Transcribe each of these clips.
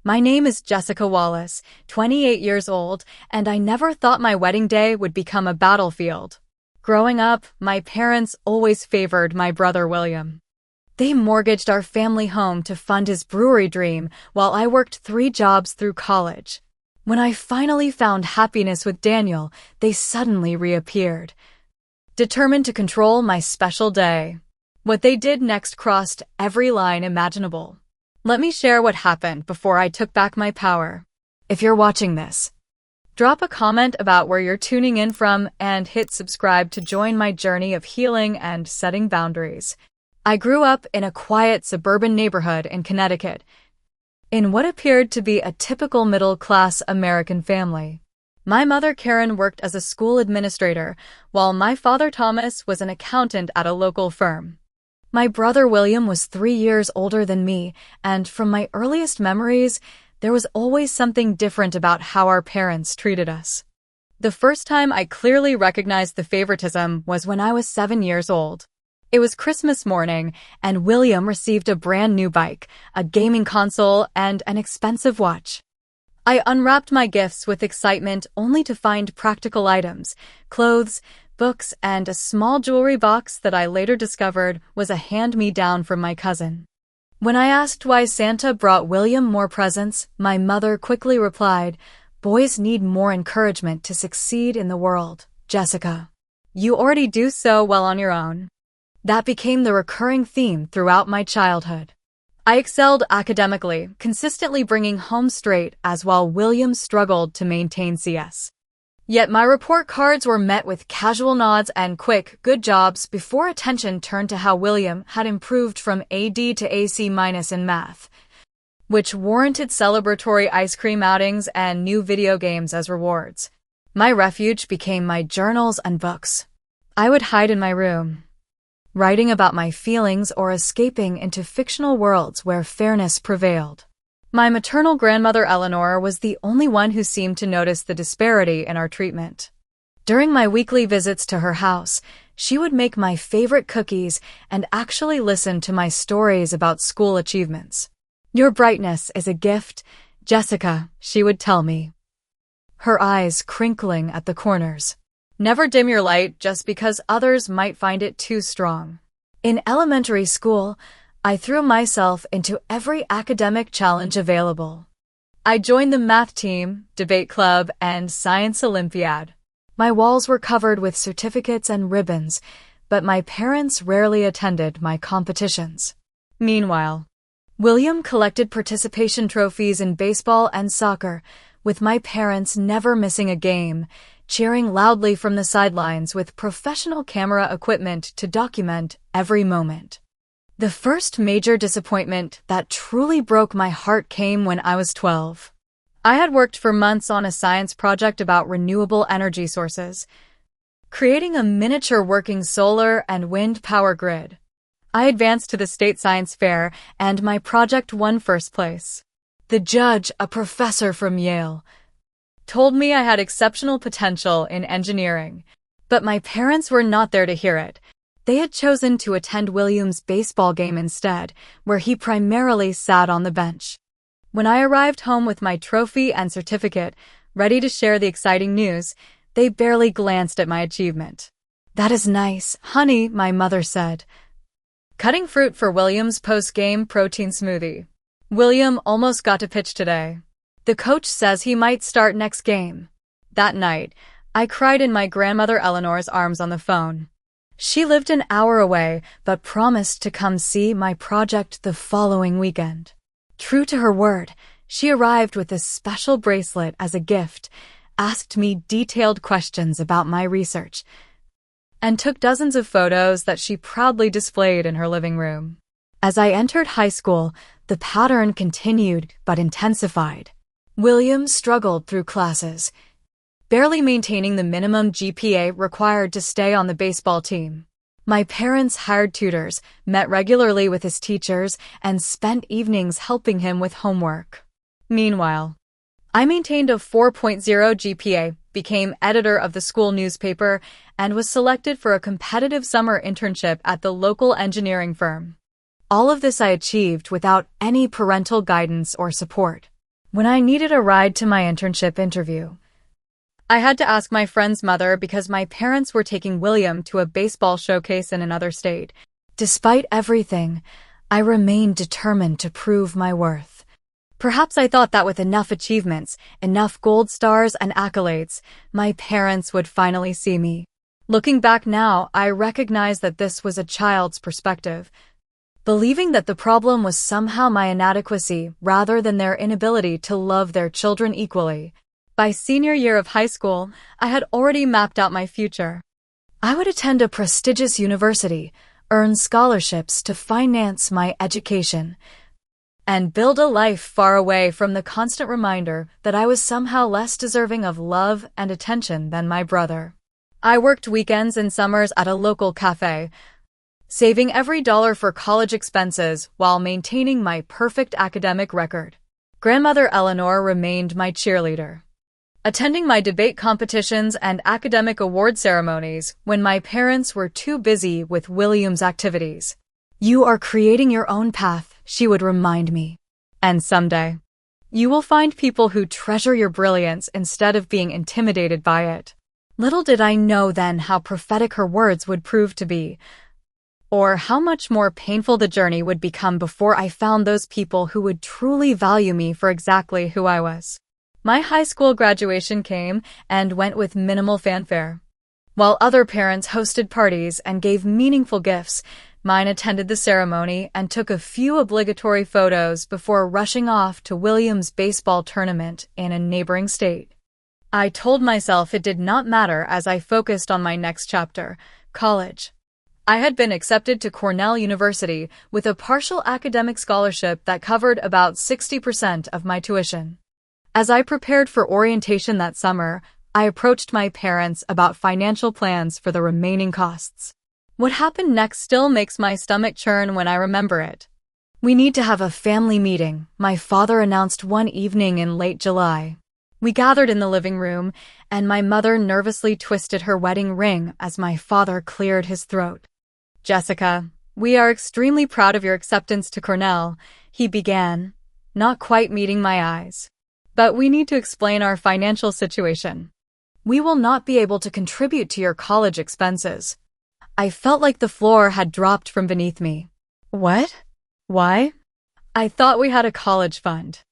My name is Jessica Wallace, 28 years old, and I never thought my wedding day would become a battlefield. Growing up, my parents always favored my brother William. They mortgaged our family home to fund his brewery dream while I worked 3 jobs through college. When I finally found happiness with Daniel, they suddenly reappeared, determined to control my special day. What they did next crossed every line imaginable. Let me share what happened before I took back my power. If you're watching this, drop a comment about where you're tuning in from and hit subscribe to join my journey of healing and setting boundaries. I grew up in a quiet suburban neighborhood in Connecticut, in what appeared to be a typical middle-class American family. My mother Karen worked as a school administrator, while my father Thomas was an accountant at a local firm. My brother William was 3 years older than me, and from my earliest memories, there was always something different about how our parents treated us. The first time I clearly recognized the favoritism was when I was 7 years old. It was Christmas morning, and William received a brand new bike, a gaming console, and an expensive watch. I unwrapped my gifts with excitement only to find practical items, clothes, books, and a small jewelry box that I later discovered was a hand-me-down from my cousin. When I asked why Santa brought William more presents, my mother quickly replied, "Boys need more encouragement to succeed in the world, Jessica. You already do so well on your own." That became the recurring theme throughout my childhood. I excelled academically, consistently bringing home straight A's while William struggled to maintain C's. Yet my report cards were met with casual nods and quick, good jobs before attention turned to how William had improved from AD to AC- in math, which warranted celebratory ice cream outings and new video games as rewards. My refuge became my journals and books. I would hide in my room, writing about my feelings or escaping into fictional worlds where fairness prevailed. My maternal grandmother Eleanor was the only one who seemed to notice the disparity in our treatment. During my weekly visits to her house, she would make my favorite cookies and actually listen to my stories about school achievements. "Your brightness is a gift, Jessica," she would tell me, her eyes crinkling at the corners. Never dim your light just because others might find it too strong. In elementary school, I threw myself into every academic challenge available. I joined the math team, debate club, and science olympiad. My walls were covered with certificates and ribbons, but my parents rarely attended my competitions. Meanwhile, William collected participation trophies in baseball and soccer, with my parents never missing a game, cheering loudly from the sidelines with professional camera equipment to document every moment. The first major disappointment that truly broke my heart came when I was 12. I had worked for months on a science project about renewable energy sources, creating a miniature working solar and wind power grid. I advanced to the state science fair, and my project won first place. The judge, a professor from Yale, told me I had exceptional potential in engineering, but my parents were not there to hear it. They had chosen to attend William's baseball game instead, where he primarily sat on the bench. When I arrived home with my trophy and certificate, ready to share the exciting news, they barely glanced at my achievement. "That is nice, honey," my mother said, cutting fruit for William's post-game protein smoothie. "William almost got to pitch today. The coach says he might start next game." That night, I cried in my grandmother Eleanor's arms on the phone. She lived an hour away, but promised to come see my project the following weekend. True to her word, she arrived with a special bracelet as a gift, asked me detailed questions about my research, and took dozens of photos that she proudly displayed in her living room. As I entered high school, the pattern continued but intensified. William struggled through classes, barely maintaining the minimum GPA required to stay on the baseball team. My parents hired tutors, met regularly with his teachers, and spent evenings helping him with homework. Meanwhile, I maintained a 4.0 GPA, became editor of the school newspaper, and was selected for a competitive summer internship at the local engineering firm. All of this I achieved without any parental guidance or support. When I needed a ride to my internship interview, I had to ask my friend's mother because my parents were taking William to a baseball showcase in another state. Despite everything, I remained determined to prove my worth. Perhaps I thought that with enough achievements, enough gold stars and accolades, my parents would finally see me. Looking back now, I recognize that this was a child's perspective, believing that the problem was somehow my inadequacy rather than their inability to love their children equally. By senior year of high school, I had already mapped out my future. I would attend a prestigious university, earn scholarships to finance my education, and build a life far away from the constant reminder that I was somehow less deserving of love and attention than my brother. I worked weekends and summers at a local cafe, saving every dollar for college expenses while maintaining my perfect academic record. Grandmother Eleanor remained my cheerleader, attending my debate competitions and academic award ceremonies when my parents were too busy with William's activities. "You are creating your own path," she would remind me. "And someday, you will find people who treasure your brilliance instead of being intimidated by it." Little did I know then how prophetic her words would prove to be, or how much more painful the journey would become before I found those people who would truly value me for exactly who I was. My high school graduation came and went with minimal fanfare. While other parents hosted parties and gave meaningful gifts, mine attended the ceremony and took a few obligatory photos before rushing off to William's baseball tournament in a neighboring state. I told myself it did not matter as I focused on my next chapter, college. I had been accepted to Cornell University with a partial academic scholarship that covered about 60% of my tuition. As I prepared for orientation that summer, I approached my parents about financial plans for the remaining costs. What happened next still makes my stomach churn when I remember it. "We need to have a family meeting," my father announced one evening in late July. We gathered in the living room, and my mother nervously twisted her wedding ring as my father cleared his throat. "Jessica, we are extremely proud of your acceptance to Cornell," he began, not quite meeting my eyes. "But we need to explain our financial situation. We will not be able to contribute to your college expenses." I felt like the floor had dropped from beneath me. "What? Why? I thought we had a college fund.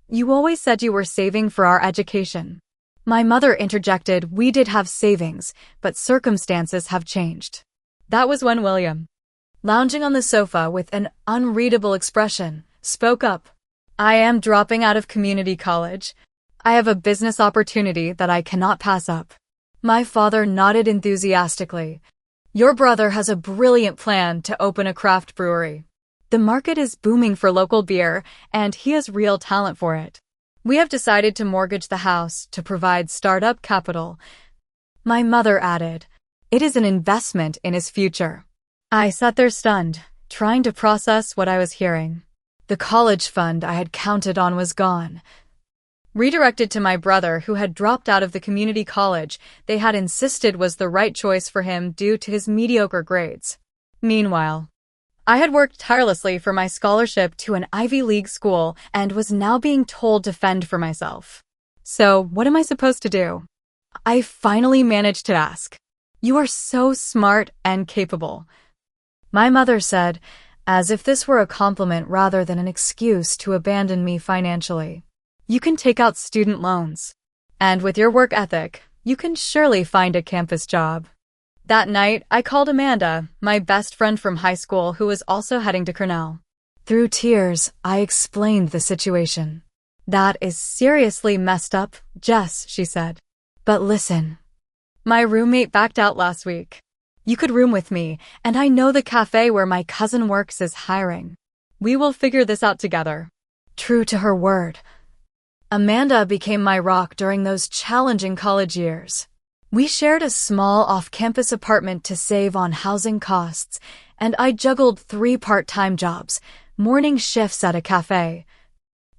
You always said you were saving for our education." My mother interjected, "We did have savings, but circumstances have changed." That was when William, lounging on the sofa with an unreadable expression, spoke up. "I am dropping out of community college. I have a business opportunity that I cannot pass up." My father nodded enthusiastically. "Your brother has a brilliant plan to open a craft brewery. The market is booming for local beer, and he has real talent for it. We have decided to mortgage the house to provide startup capital." My mother added, "It is an investment in his future." I sat there stunned, trying to process what I was hearing. The college fund I had counted on was gone. Redirected to my brother, who had dropped out of the community college they had insisted was the right choice for him due to his mediocre grades. Meanwhile, I had worked tirelessly for my scholarship to an Ivy League school and was now being told to fend for myself. So, what am I supposed to do? I finally managed to ask. "You are so smart and capable," my mother said, as if this were a compliment rather than an excuse to abandon me financially. "You can take out student loans. And with your work ethic, you can surely find a campus job." That night, I called Amanda, my best friend from high school who was also heading to Cornell. Through tears, I explained the situation. "That is seriously messed up, Jess," she said. "But listen. My roommate backed out last week. You could room with me, and I know the cafe where my cousin works is hiring. We will figure this out together." True to her word, Amanda became my rock during those challenging college years. We shared a small off-campus apartment to save on housing costs, and I juggled 3 part-time jobs, morning shifts at a cafe,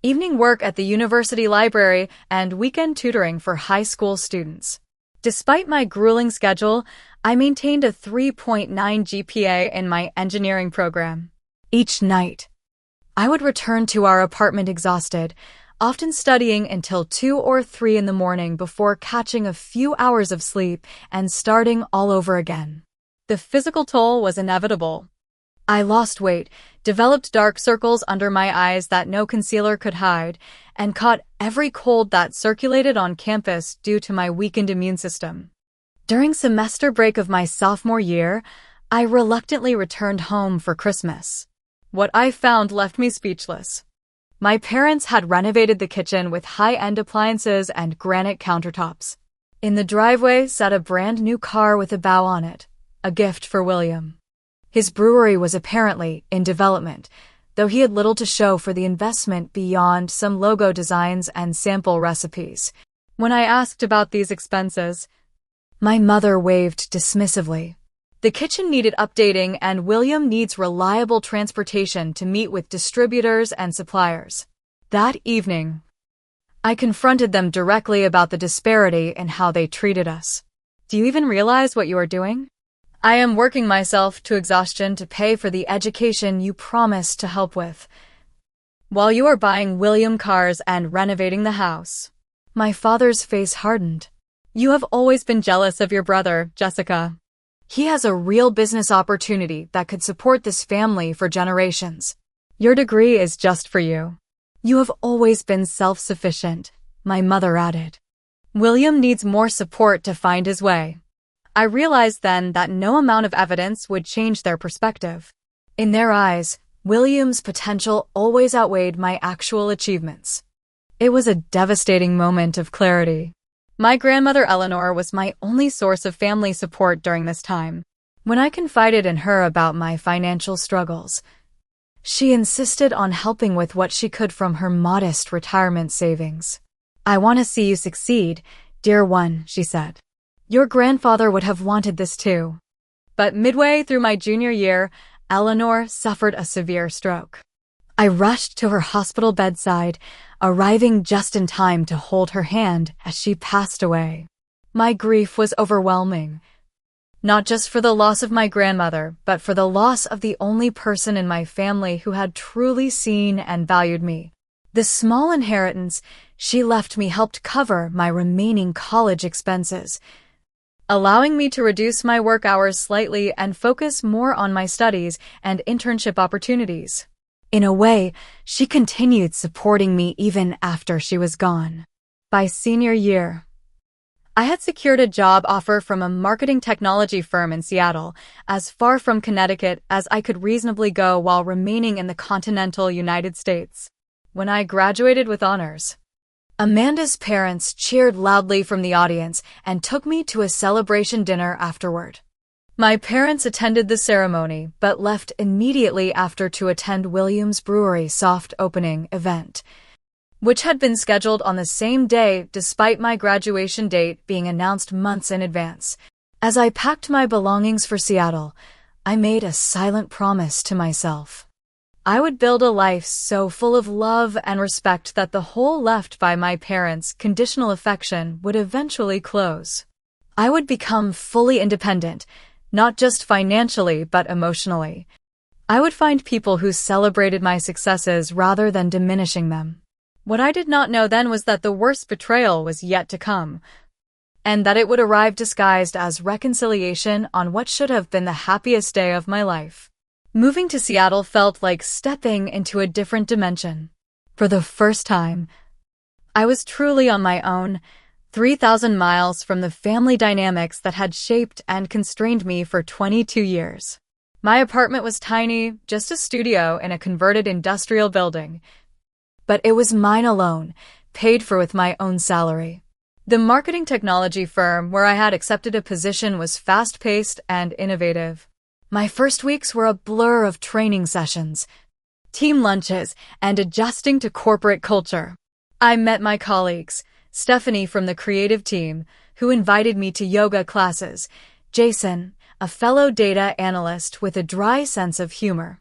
evening work at the university library, and weekend tutoring for high school students. Despite my grueling schedule, I maintained a 3.9 GPA in my engineering program. Each night, I would return to our apartment exhausted, often studying until 2 or 3 in the morning before catching a few hours of sleep and starting all over again. The physical toll was inevitable. I lost weight, developed dark circles under my eyes that no concealer could hide, and caught every cold that circulated on campus due to my weakened immune system. During semester break of my sophomore year, I reluctantly returned home for Christmas. What I found left me speechless. My parents had renovated the kitchen with high-end appliances and granite countertops. In the driveway sat a brand new car with a bow on it, a gift for William. His brewery was apparently in development, though he had little to show for the investment beyond some logo designs and sample recipes. When I asked about these expenses, my mother waved dismissively. The kitchen needed updating and William needs reliable transportation to meet with distributors and suppliers. That evening, I confronted them directly about the disparity in how they treated us. Do you even realize what you are doing? I am working myself to exhaustion to pay for the education you promised to help with, while you are buying William cars and renovating the house. My father's face hardened. You have always been jealous of your brother, Jessica. He has a real business opportunity that could support this family for generations. Your degree is just for you. You have always been self-sufficient, my mother added. William needs more support to find his way. I realized then that no amount of evidence would change their perspective. In their eyes, William's potential always outweighed my actual achievements. It was a devastating moment of clarity. My grandmother Eleanor was my only source of family support during this time. When I confided in her about my financial struggles, she insisted on helping with what she could from her modest retirement savings. I want to see you succeed, dear one, she said. Your grandfather would have wanted this too. But midway through my junior year, Eleanor suffered a severe stroke. I rushed to her hospital bedside, arriving just in time to hold her hand as she passed away. My grief was overwhelming, not just for the loss of my grandmother, but for the loss of the only person in my family who had truly seen and valued me. The small inheritance she left me helped cover my remaining college expenses, allowing me to reduce my work hours slightly and focus more on my studies and internship opportunities. In a way, she continued supporting me even after she was gone. By senior year, I had secured a job offer from a marketing technology firm in Seattle, as far from Connecticut as I could reasonably go while remaining in the continental United States. When I graduated with honors, Amanda's parents cheered loudly from the audience and took me to a celebration dinner afterward. My parents attended the ceremony but left immediately after to attend William's Brewery soft opening event, which had been scheduled on the same day despite my graduation date being announced months in advance. As I packed my belongings for Seattle, I made a silent promise to myself. I would build a life so full of love and respect that the hole left by my parents' conditional affection would eventually close. I would become fully independent, not just financially but emotionally. I would find people who celebrated my successes rather than diminishing them. What I did not know then was that the worst betrayal was yet to come, and that it would arrive disguised as reconciliation on what should have been the happiest day of my life. Moving to Seattle felt like stepping into a different dimension. For the first time, I was truly on my own, 3,000 miles from the family dynamics that had shaped and constrained me for 22 years. My apartment was tiny, just a studio in a converted industrial building. But it was mine alone, paid for with my own salary. The marketing technology firm where I had accepted a position was fast-paced and innovative. My first weeks were a blur of training sessions, team lunches, and adjusting to corporate culture. I met my colleagues, Stephanie from the creative team, who invited me to yoga classes, Jason, a fellow data analyst with a dry sense of humor,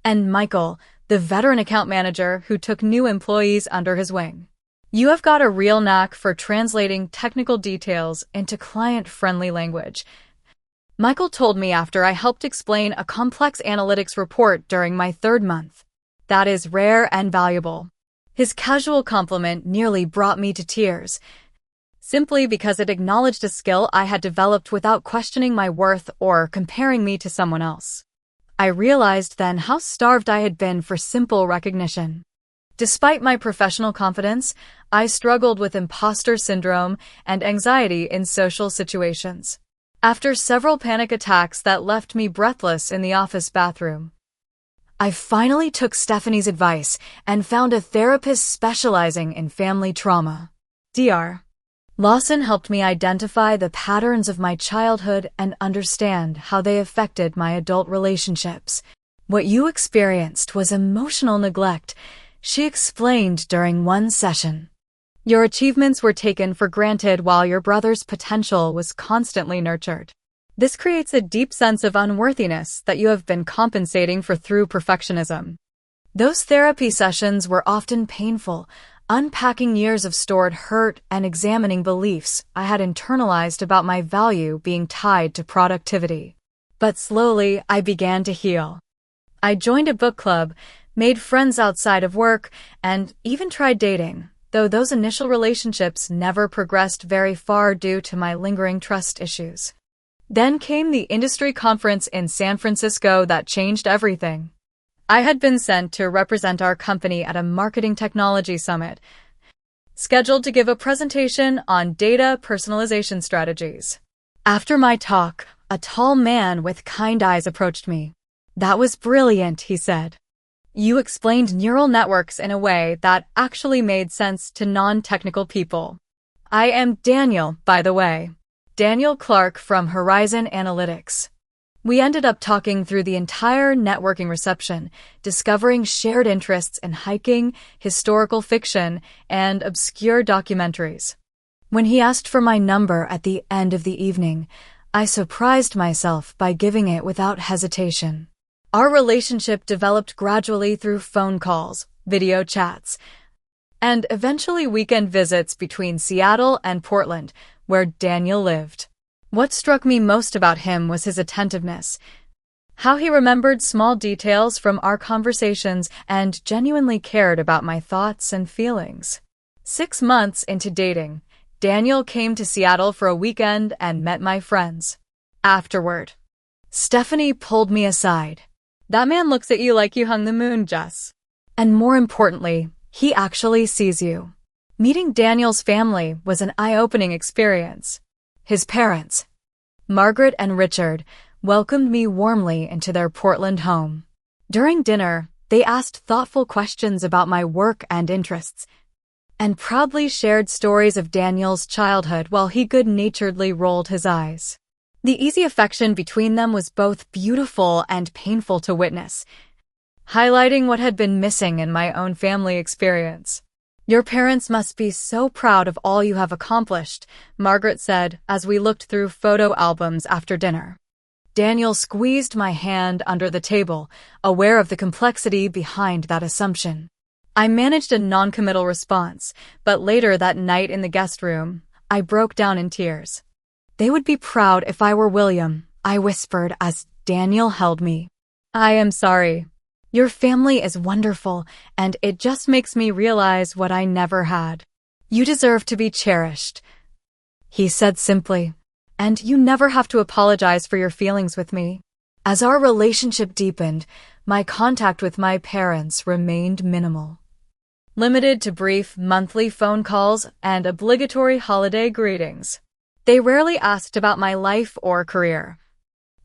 and Michael, the veteran account manager who took new employees under his wing. You have got a real knack for translating technical details into client-friendly language, Michael told me after I helped explain a complex analytics report during my 3rd month. That is rare and valuable. His casual compliment nearly brought me to tears, simply because it acknowledged a skill I had developed without questioning my worth or comparing me to someone else. I realized then how starved I had been for simple recognition. Despite my professional confidence, I struggled with imposter syndrome and anxiety in social situations. After several panic attacks that left me breathless in the office bathroom, I finally took Stephanie's advice and found a therapist specializing in family trauma. Dr. Lawson helped me identify the patterns of my childhood and understand how they affected my adult relationships. What you experienced was emotional neglect, she explained during one session. Your achievements were taken for granted while your brother's potential was constantly nurtured. This creates a deep sense of unworthiness that you have been compensating for through perfectionism. Those therapy sessions were often painful, unpacking years of stored hurt and examining beliefs I had internalized about my value being tied to productivity. But slowly, I began to heal. I joined a book club, made friends outside of work, and even tried dating, though those initial relationships never progressed very far due to my lingering trust issues. Then came the industry conference in San Francisco that changed everything. I had been sent to represent our company at a marketing technology summit, scheduled to give a presentation on data personalization strategies. After my talk, a tall man with kind eyes approached me. "That was brilliant," he said. "You explained neural networks in a way that actually made sense to non-technical people." I am Daniel, by the way. Daniel Clark from Horizon Analytics. We ended up talking through the entire networking reception, discovering shared interests in hiking, historical fiction, and obscure documentaries. When he asked for my number at the end of the evening, I surprised myself by giving it without hesitation. Our relationship developed gradually through phone calls, video chats, and eventually weekend visits between Seattle and Portland, where Daniel lived. What struck me most about him was his attentiveness, how he remembered small details from our conversations and genuinely cared about my thoughts and feelings. 6 months into dating, Daniel came to Seattle for a weekend and met my friends. Afterward, Stephanie pulled me aside. "That man looks at you like you hung the moon, Jess. And more importantly, he actually sees you." Meeting Daniel's family was an eye-opening experience. His parents, Margaret and Richard, welcomed me warmly into their Portland home. During dinner, they asked thoughtful questions about my work and interests, and proudly shared stories of Daniel's childhood while he good-naturedly rolled his eyes. The easy affection between them was both beautiful and painful to witness, highlighting what had been missing in my own family experience. "Your parents must be so proud of all you have accomplished," Margaret said as we looked through photo albums after dinner. Daniel squeezed my hand under the table, aware of the complexity behind that assumption. I managed a non-committal response, but later that night in the guest room, I broke down in tears. "They would be proud if I were William," I whispered as Daniel held me. "I am sorry. Your family is wonderful, and it just makes me realize what I never had. You deserve to be cherished," he said simply, "and you never have to apologize for your feelings with me." As our relationship deepened, my contact with my parents remained minimal, limited to brief monthly phone calls and obligatory holiday greetings. They rarely asked about my life or career,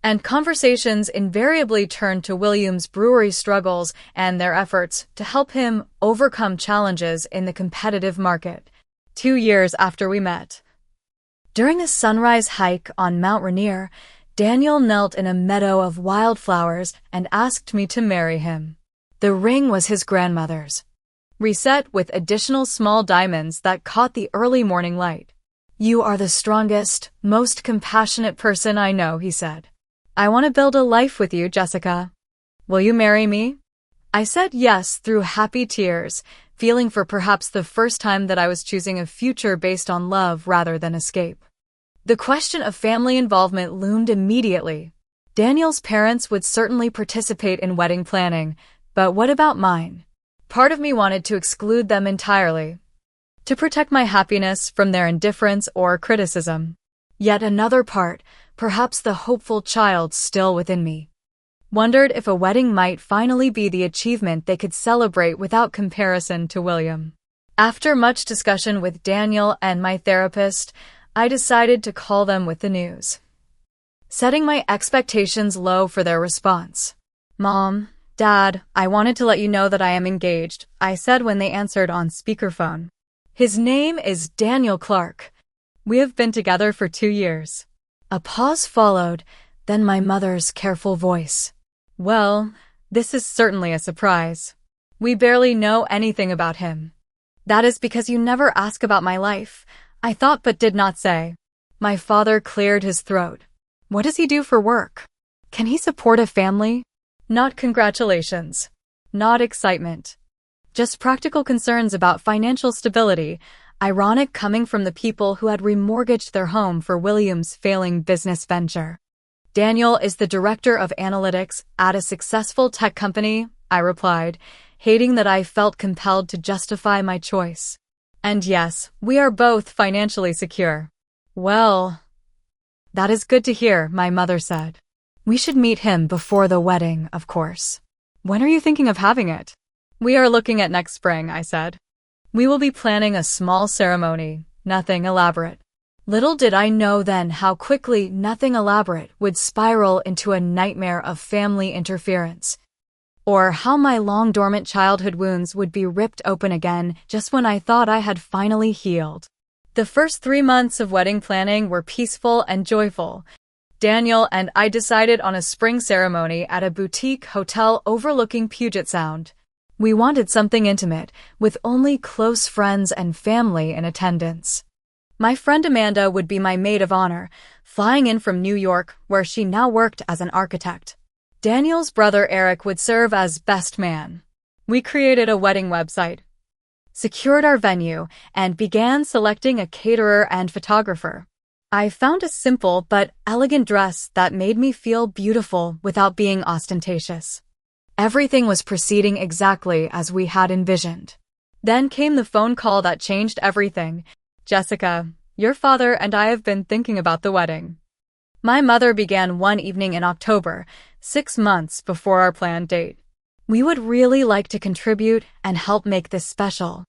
and conversations invariably turned to William's brewery struggles and their efforts to help him overcome challenges in the competitive market. 2 years after we met, during a sunrise hike on Mount Rainier, Daniel knelt in a meadow of wildflowers and asked me to marry him. The ring was his grandmother's, reset with additional small diamonds that caught the early morning light. "You are the strongest, most compassionate person I know," he said. "I want to build a life with you, Jessica. Will you marry me?" I said yes through happy tears, feeling for perhaps the first time that I was choosing a future based on love rather than escape. The question of family involvement loomed immediately. Daniel's parents would certainly participate in wedding planning, but what about mine? Part of me wanted to exclude them entirely, to protect my happiness from their indifference or criticism. Yet another part, perhaps the hopeful child still within me, wondered if a wedding might finally be the achievement they could celebrate without comparison to William. After much discussion with Daniel and my therapist, I decided to call them with the news, setting my expectations low for their response. "Mom, Dad, I wanted to let you know that I am engaged," I said when they answered on speakerphone. "His name is Daniel Clark. We have been together for 2 years. A pause followed, then my mother's careful voice. "Well, this is certainly a surprise. We barely know anything about him." "That is because you never ask about my life," I thought but did not say. My father cleared his throat. "What does he do for work? Can he support a family?" Not congratulations. Not excitement. Just practical concerns about financial stability, ironic coming from the people who had remortgaged their home for William's failing business venture. "Daniel is the director of analytics at a successful tech company," I replied, hating that I felt compelled to justify my choice. "And yes, we are both financially secure." "Well, that is good to hear," my mother said. "We should meet him before the wedding, of course. When are you thinking of having it?" "We are looking at next spring," I said. "We will be planning a small ceremony, nothing elaborate." Little did I know then how quickly nothing elaborate would spiral into a nightmare of family interference, or how my long-dormant childhood wounds would be ripped open again just when I thought I had finally healed. The first 3 months of wedding planning were peaceful and joyful. Daniel and I decided on a spring ceremony at a boutique hotel overlooking Puget Sound. We wanted something intimate, with only close friends and family in attendance. My friend Amanda would be my maid of honor, flying in from New York, where she now worked as an architect. Daniel's brother Eric would serve as best man. We created a wedding website, secured our venue, and began selecting a caterer and photographer. I found a simple but elegant dress that made me feel beautiful without being ostentatious. Everything was proceeding exactly as we had envisioned. Then came the phone call that changed everything. "Jessica, your father and I have been thinking about the wedding." My mother began one evening in October, 6 months before our planned date. "We would really like to contribute and help make this special."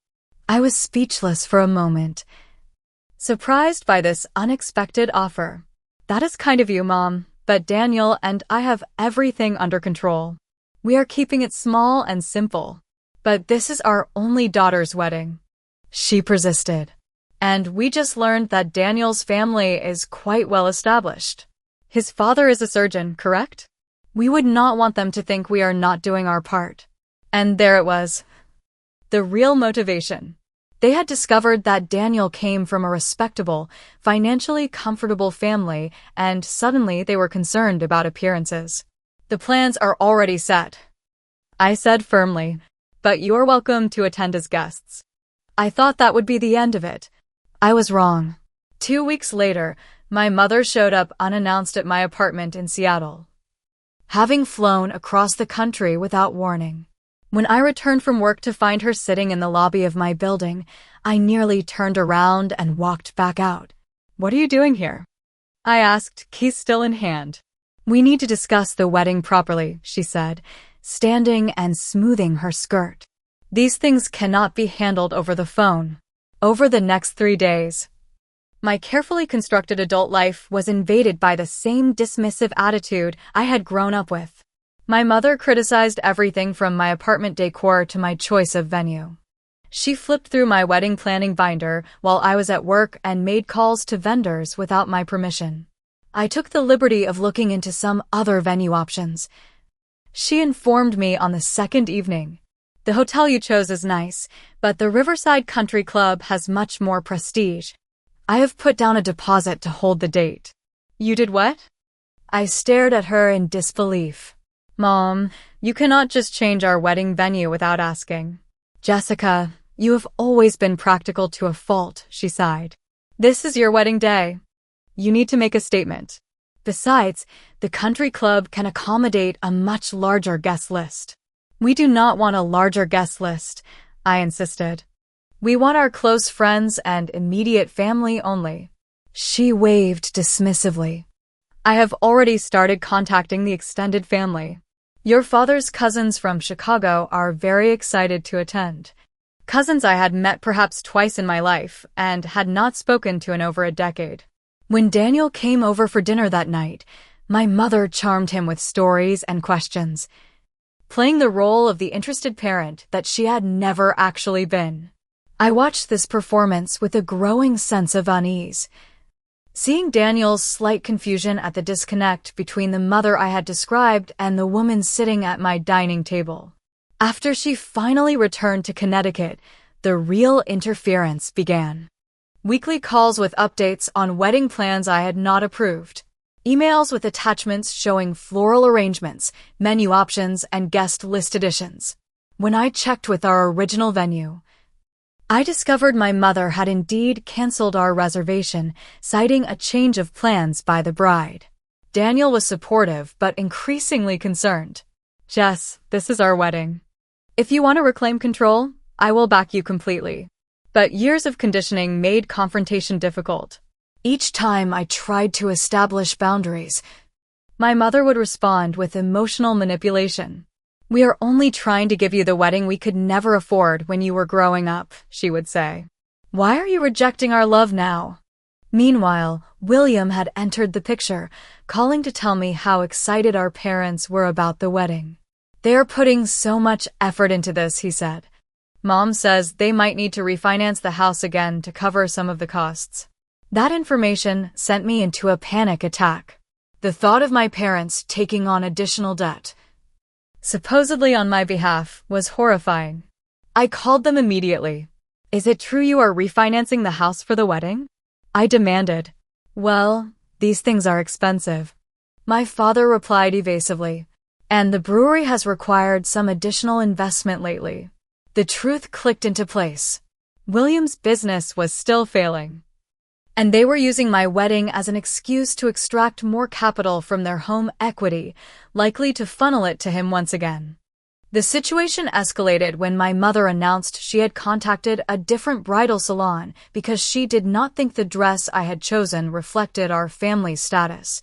I was speechless for a moment, surprised by this unexpected offer. "That is kind of you, Mom, but Daniel and I have everything under control. We are keeping it small and simple. But this is our only daughter's wedding," she persisted. "And we just learned that Daniel's family is quite well established. His father is a surgeon, correct? We would not want them to think we are not doing our part." And there it was. The real motivation. They had discovered that Daniel came from a respectable, financially comfortable family, and suddenly they were concerned about appearances. "The plans are already set," I said firmly, "but you're welcome to attend as guests." I thought that would be the end of it. I was wrong. 2 weeks later, my mother showed up unannounced at my apartment in Seattle, having flown across the country without warning. When I returned from work to find her sitting in the lobby of my building, I nearly turned around and walked back out. "What are you doing here?" I asked, keys still in hand. "We need to discuss the wedding properly," she said, standing and smoothing her skirt. "These things cannot be handled over the phone." Over the next 3 days, my carefully constructed adult life was invaded by the same dismissive attitude I had grown up with. My mother criticized everything from my apartment decor to my choice of venue. She flipped through my wedding planning binder while I was at work and made calls to vendors without my permission. I took the liberty of looking into some other venue options. She informed me on the second evening. "The hotel you chose is nice, but the Riverside Country Club has much more prestige. I have put down a deposit to hold the date." "You did what?" I stared at her in disbelief. "Mom, you cannot just change our wedding venue without asking." "Jessica, you have always been practical to a fault," she sighed. "This is your wedding day. You need to make a statement. Besides, the country club can accommodate a much larger guest list. We do not want a larger guest list, I insisted. We want our close friends and immediate family only. She waved dismissively. I have already started contacting the extended family. Your father's cousins from Chicago are very excited to attend. Cousins I had met perhaps twice in my life and had not spoken to in over a decade. When Daniel came over for dinner that night, my mother charmed him with stories and questions, playing the role of the interested parent that she had never actually been. I watched this performance with a growing sense of unease. Seeing Daniel's slight confusion at the disconnect between the mother I had described and the woman sitting at my dining table. After she finally returned to Connecticut, the real interference began. Weekly calls with updates on wedding plans I had not approved. Emails with attachments showing floral arrangements, menu options, and guest list additions. When I checked with our original venue, I discovered my mother had indeed canceled our reservation, citing a change of plans by the bride. Daniel was supportive but increasingly concerned. Jess, this is our wedding. If you want to reclaim control, I will back you completely. But years of conditioning made confrontation difficult. Each time I tried to establish boundaries, my mother would respond with emotional manipulation. We are only trying to give you the wedding we could never afford when you were growing up, she would say. Why are you rejecting our love now? Meanwhile, William had entered the picture, calling to tell me how excited our parents were about the wedding. They are putting so much effort into this, he said. Mom says they might need to refinance the house again to cover some of the costs. That information sent me into a panic attack. The thought of my parents taking on additional debt, supposedly on my behalf, was horrifying. I called them immediately. Is it true you are refinancing the house for the wedding? I demanded. Well, these things are expensive. My father replied evasively. And the brewery has required some additional investment lately. The truth clicked into place. William's business was still failing, and they were using my wedding as an excuse to extract more capital from their home equity, likely to funnel it to him once again. The situation escalated when my mother announced she had contacted a different bridal salon because she did not think the dress I had chosen reflected our family status.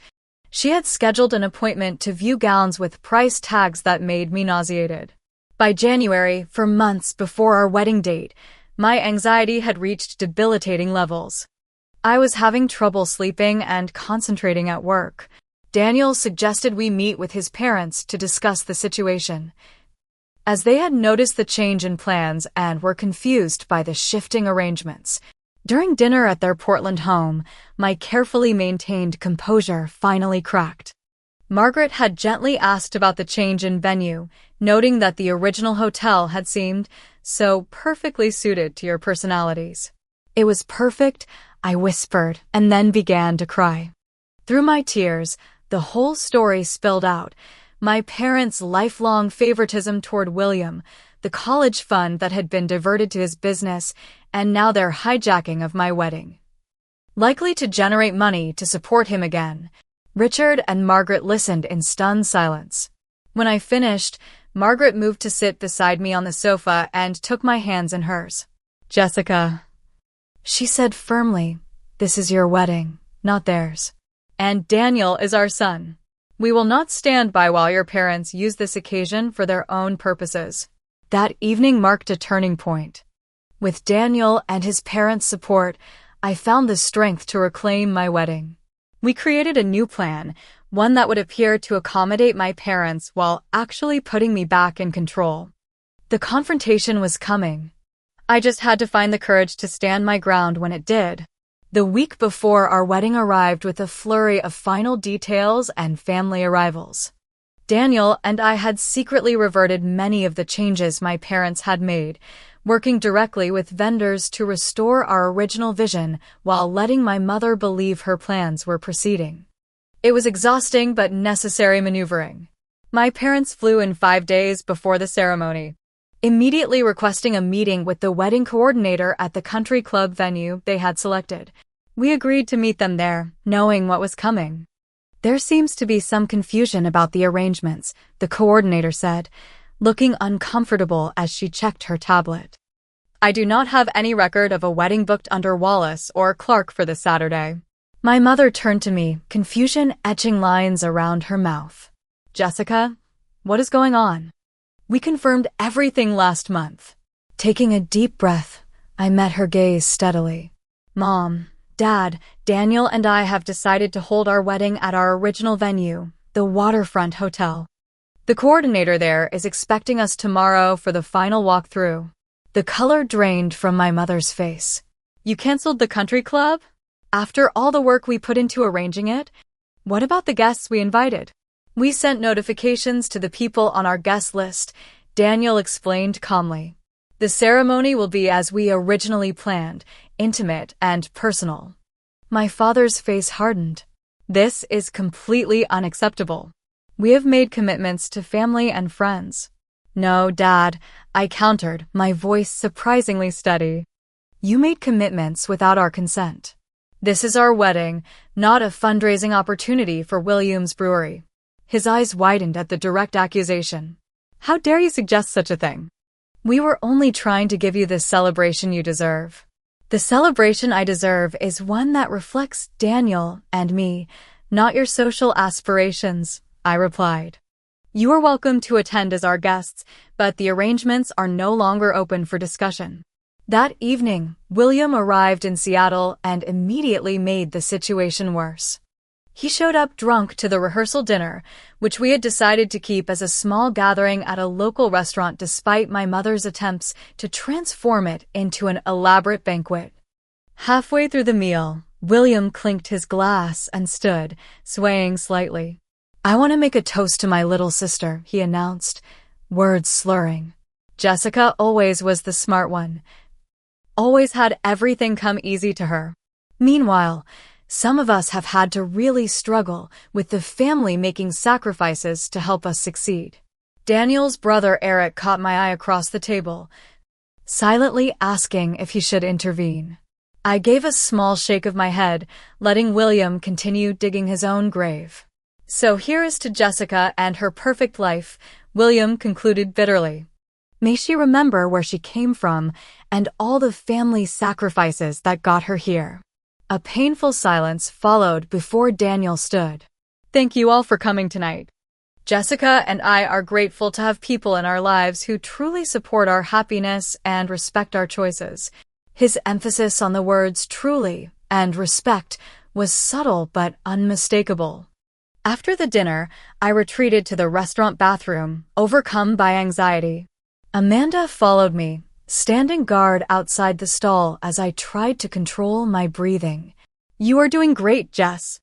She had scheduled an appointment to view gowns with price tags that made me nauseated. By January, for months before our wedding date, my anxiety had reached debilitating levels. I was having trouble sleeping and concentrating at work. Daniel suggested we meet with his parents to discuss the situation, as they had noticed the change in plans and were confused by the shifting arrangements. During dinner at their Portland home, my carefully maintained composure finally cracked. Margaret had gently asked about the change in venue, noting that the original hotel had seemed so perfectly suited to your personalities. It was perfect, I whispered, and then began to cry. Through my tears, the whole story spilled out. My parents' lifelong favoritism toward William, the college fund that had been diverted to his business, and now their hijacking of my wedding, likely to generate money to support him again. Richard and Margaret listened in stunned silence. When I finished, Margaret moved to sit beside me on the sofa and took my hands in hers. Jessica, she said firmly, this is your wedding, not theirs. And Daniel is our son. We will not stand by while your parents use this occasion for their own purposes. That evening marked a turning point. With Daniel and his parents' support, I found the strength to reclaim my wedding. We created a new plan, one that would appear to accommodate my parents while actually putting me back in control. The confrontation was coming. I just had to find the courage to stand my ground when it did. The week before our wedding arrived with a flurry of final details and family arrivals. Daniel and I had secretly reverted many of the changes my parents had made, working directly with vendors to restore our original vision while letting my mother believe her plans were proceeding. It was exhausting but necessary maneuvering. My parents flew in 5 days before the ceremony, immediately requesting a meeting with the wedding coordinator at the country club venue they had selected. We agreed to meet them there, knowing what was coming. There seems to be some confusion about the arrangements, the coordinator said. looking uncomfortable as she checked her tablet. I do not have any record of a wedding booked under Wallace or Clark for this Saturday. My mother turned to me, confusion etching lines around her mouth. Jessica, what is going on? We confirmed everything last month. Taking a deep breath, I met her gaze steadily. Mom, Dad, Daniel and I have decided to hold our wedding at our original venue, the Waterfront Hotel. The coordinator there is expecting us tomorrow for the final walkthrough. The color drained from my mother's face. You canceled the country club? After all the work we put into arranging it? What about the guests we invited? We sent notifications to the people on our guest list, Daniel explained calmly. The ceremony will be as we originally planned, intimate and personal. My father's face hardened. This is completely unacceptable. We have made commitments to family and friends. No, Dad, I countered, my voice surprisingly steady. You made commitments without our consent. This is our wedding, not a fundraising opportunity for Williams Brewery. His eyes widened at the direct accusation. How dare you suggest such a thing? We were only trying to give you the celebration you deserve. The celebration I deserve is one that reflects Daniel and me, not your social aspirations, I replied. You are welcome to attend as our guests, but the arrangements are no longer open for discussion. That evening, William arrived in Seattle and immediately made the situation worse. He showed up drunk to the rehearsal dinner, which we had decided to keep as a small gathering at a local restaurant despite my mother's attempts to transform it into an elaborate banquet. Halfway through the meal, William clinked his glass and stood, swaying slightly. I want to make a toast to my little sister, he announced, words slurring. Jessica always was the smart one. Always had everything come easy to her. Meanwhile, some of us have had to really struggle with the family making sacrifices to help us succeed. Daniel's brother Eric caught my eye across the table, silently asking if he should intervene. I gave a small shake of my head, letting William continue digging his own grave. So here is to Jessica and her perfect life, William concluded bitterly. May she remember where she came from and all the family sacrifices that got her here. A painful silence followed before Daniel stood. Thank you all for coming tonight. Jessica and I are grateful to have people in our lives who truly support our happiness and respect our choices. His emphasis on the words truly and respect was subtle but unmistakable. After the dinner, I retreated to the restaurant bathroom, overcome by anxiety. Amanda followed me, standing guard outside the stall as I tried to control my breathing. You are doing great, Jess,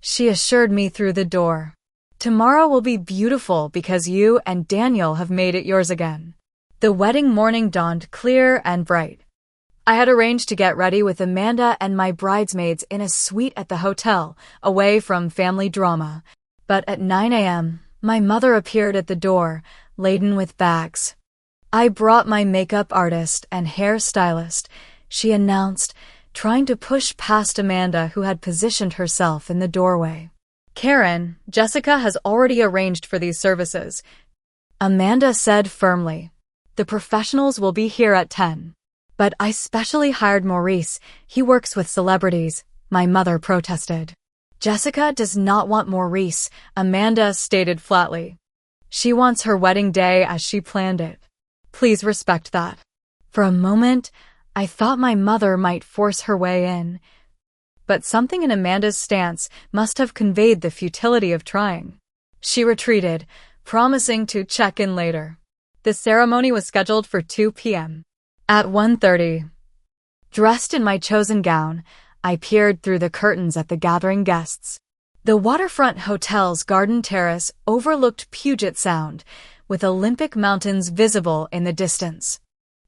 she assured me through the door. Tomorrow will be beautiful because you and Daniel have made it yours again. The wedding morning dawned clear and bright. I had arranged to get ready with Amanda and my bridesmaids in a suite at the hotel, away from family drama. But at 9 a.m., my mother appeared at the door, laden with bags. I brought my makeup artist and hair stylist, she announced, trying to push past Amanda, who had positioned herself in the doorway. Karen, Jessica has already arranged for these services, Amanda said firmly. The professionals will be here at 10. But I specially hired Maurice. He works with celebrities, my mother protested. Jessica does not want Maurice, Amanda stated flatly. She wants her wedding day as she planned it. Please respect that. For a moment, I thought my mother might force her way in. But something in Amanda's stance must have conveyed the futility of trying. She retreated, promising to check in later. The ceremony was scheduled for 2 p.m. At 1:30, dressed in my chosen gown, I peered through the curtains at the gathering guests. The Waterfront Hotel's garden terrace overlooked Puget Sound, with Olympic Mountains visible in the distance.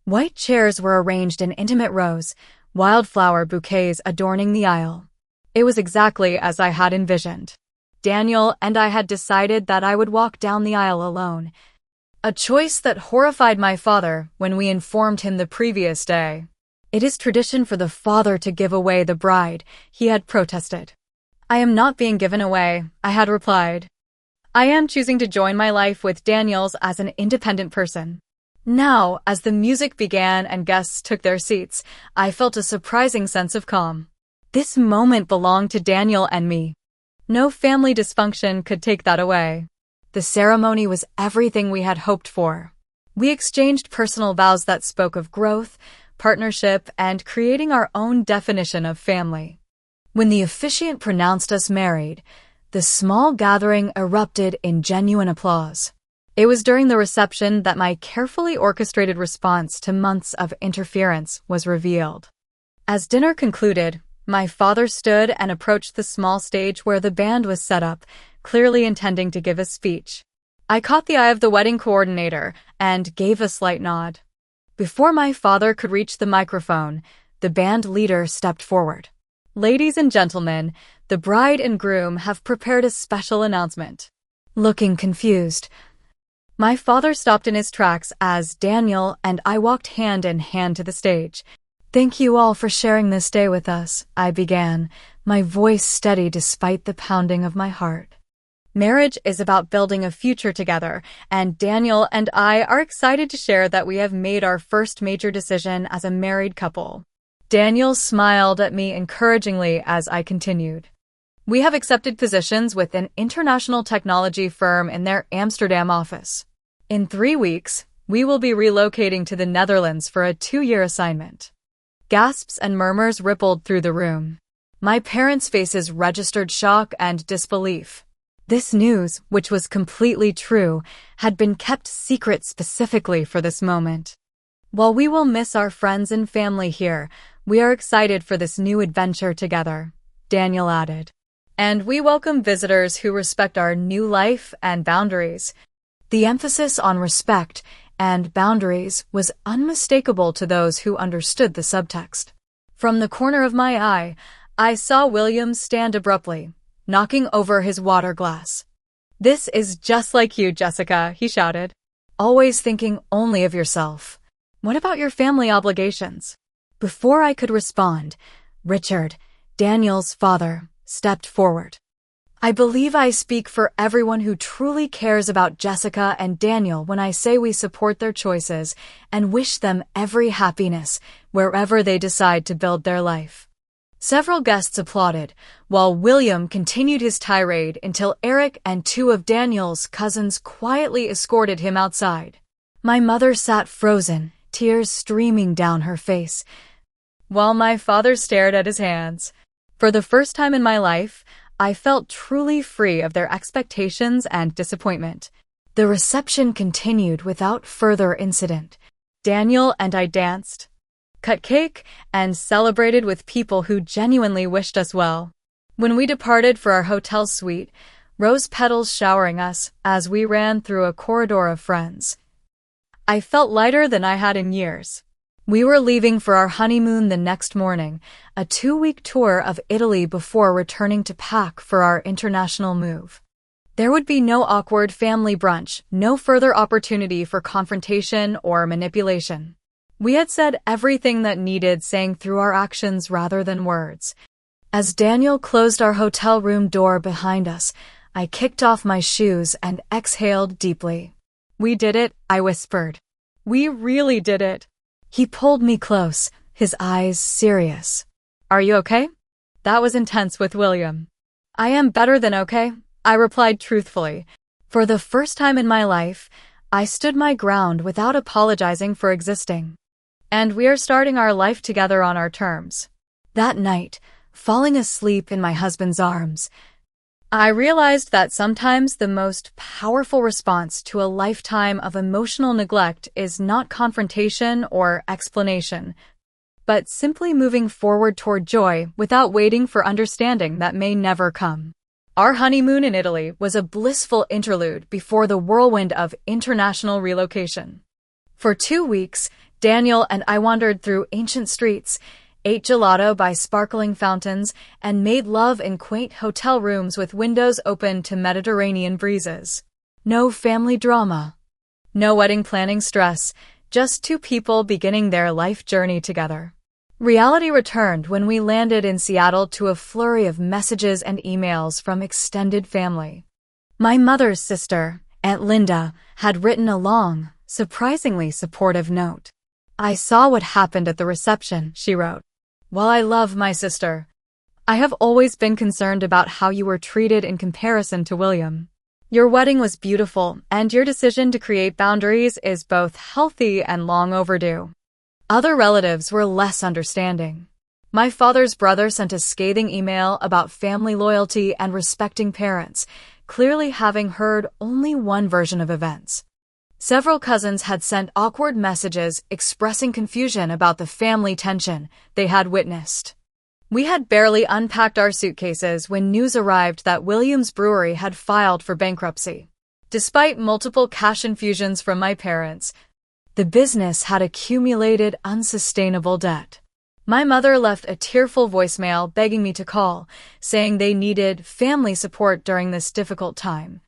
White chairs were arranged in intimate rows, wildflower bouquets adorning the aisle. It was exactly as I had envisioned. Daniel and I had decided that I would walk down the aisle alone, a choice that horrified my father when we informed him the previous day. It is tradition for the father to give away the bride, he had protested. I am not being given away, I had replied. I am choosing to join my life with Daniel's as an independent person. Now, as the music began and guests took their seats, I felt a surprising sense of calm. This moment belonged to Daniel and me. No family dysfunction could take that away. The ceremony was everything we had hoped for. We exchanged personal vows that spoke of growth, partnership, and creating our own definition of family. When the officiant pronounced us married, the small gathering erupted in genuine applause. It was during the reception that my carefully orchestrated response to months of interference was revealed. As dinner concluded, my father stood and approached the small stage where the band was set up, clearly intending to give a speech. I caught the eye of the wedding coordinator and gave a slight nod. Before my father could reach the microphone, the band leader stepped forward. "Ladies and gentlemen, the bride and groom have prepared a special announcement." Looking confused, my father stopped in his tracks as Daniel and I walked hand in hand to the stage. "Thank you all for sharing this day with us," I began, my voice steady despite the pounding of my heart. Marriage is about building a future together, and Daniel and I are excited to share that we have made our first major decision as a married couple. Daniel smiled at me encouragingly as I continued. "We have accepted positions with an international technology firm in their Amsterdam office. In 3 weeks, we will be relocating to the Netherlands for a 2-year assignment." Gasps and murmurs rippled through the room. My parents' faces registered shock and disbelief. This news, which was completely true, had been kept secret specifically for this moment. "While we will miss our friends and family here, we are excited for this new adventure together," Daniel added. "And we welcome visitors who respect our new life and boundaries." The emphasis on respect and boundaries was unmistakable to those who understood the subtext. From the corner of my eye, I saw William stand abruptly, knocking over his water glass. "This is just like you, Jessica," he shouted. "Always thinking only of yourself. What about your family obligations?" Before I could respond, Richard, Daniel's father, stepped forward. "I believe I speak for everyone who truly cares about Jessica and Daniel when I say we support their choices and wish them every happiness wherever they decide to build their life." Several guests applauded, while William continued his tirade until Eric and 2 of Daniel's cousins quietly escorted him outside. My mother sat frozen, tears streaming down her face, while my father stared at his hands. For the first time in my life, I felt truly free of their expectations and disappointment. The reception continued without further incident. Daniel and I danced, cut cake, and celebrated with people who genuinely wished us well. When we departed for our hotel suite, rose petals showering us as we ran through a corridor of friends, I felt lighter than I had in years. We were leaving for our honeymoon the next morning, a 2-week tour of Italy before returning to pack for our international move. There would be no awkward family brunch, no further opportunity for confrontation or manipulation. We had said everything that needed saying through our actions rather than words. As Daniel closed our hotel room door behind us, I kicked off my shoes and exhaled deeply. "We did it," I whispered. "We really did it." He pulled me close, his eyes serious. "Are you okay?" That was intense with William. "I am better than okay," I replied truthfully. For the first time in my life, I stood my ground without apologizing for existing. "And we are starting our life together on our terms." That night, falling asleep in my husband's arms, I realized that sometimes the most powerful response to a lifetime of emotional neglect is not confrontation or explanation, but simply moving forward toward joy without waiting for understanding that may never come. Our honeymoon in Italy was a blissful interlude before the whirlwind of international relocation. For 2 weeks, Daniel and I wandered through ancient streets, ate gelato by sparkling fountains, and made love in quaint hotel rooms with windows open to Mediterranean breezes. No family drama. No wedding planning stress, just 2 people beginning their life journey together. Reality returned when we landed in Seattle to a flurry of messages and emails from extended family. My mother's sister, Aunt Linda, had written a long, surprisingly supportive note. "I saw what happened at the reception," she wrote. "While I love my sister, I have always been concerned about how you were treated in comparison to William. Your wedding was beautiful, and your decision to create boundaries is both healthy and long overdue." Other relatives were less understanding. My father's brother sent a scathing email about family loyalty and respecting parents, clearly having heard only one version of events. Several cousins had sent awkward messages expressing confusion about the family tension they had witnessed. We had barely unpacked our suitcases when news arrived that Williams Brewery had filed for bankruptcy. Despite multiple cash infusions from my parents, the business had accumulated unsustainable debt. My mother left a tearful voicemail begging me to call, saying they needed family support during this difficult time.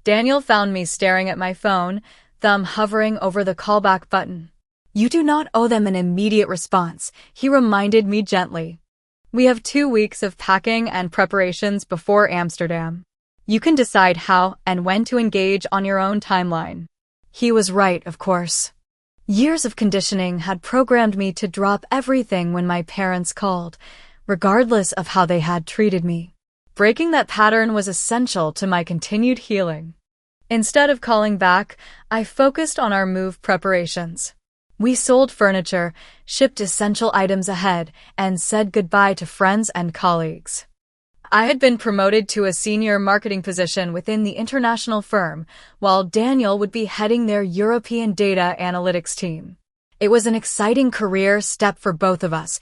Daniel found me staring at my phone, thumb hovering over the callback button. "You do not owe them an immediate response," he reminded me gently. "We have 2 weeks of packing and preparations before Amsterdam. You can decide how and when to engage on your own timeline." He was right, of course. Years of conditioning had programmed me to drop everything when my parents called, regardless of how they had treated me. Breaking that pattern was essential to my continued healing. Instead of calling back, I focused on our move preparations. We sold furniture, shipped essential items ahead, and said goodbye to friends and colleagues. I had been promoted to a senior marketing position within the international firm, while Daniel would be heading their European data analytics team. It was an exciting career step for both of us,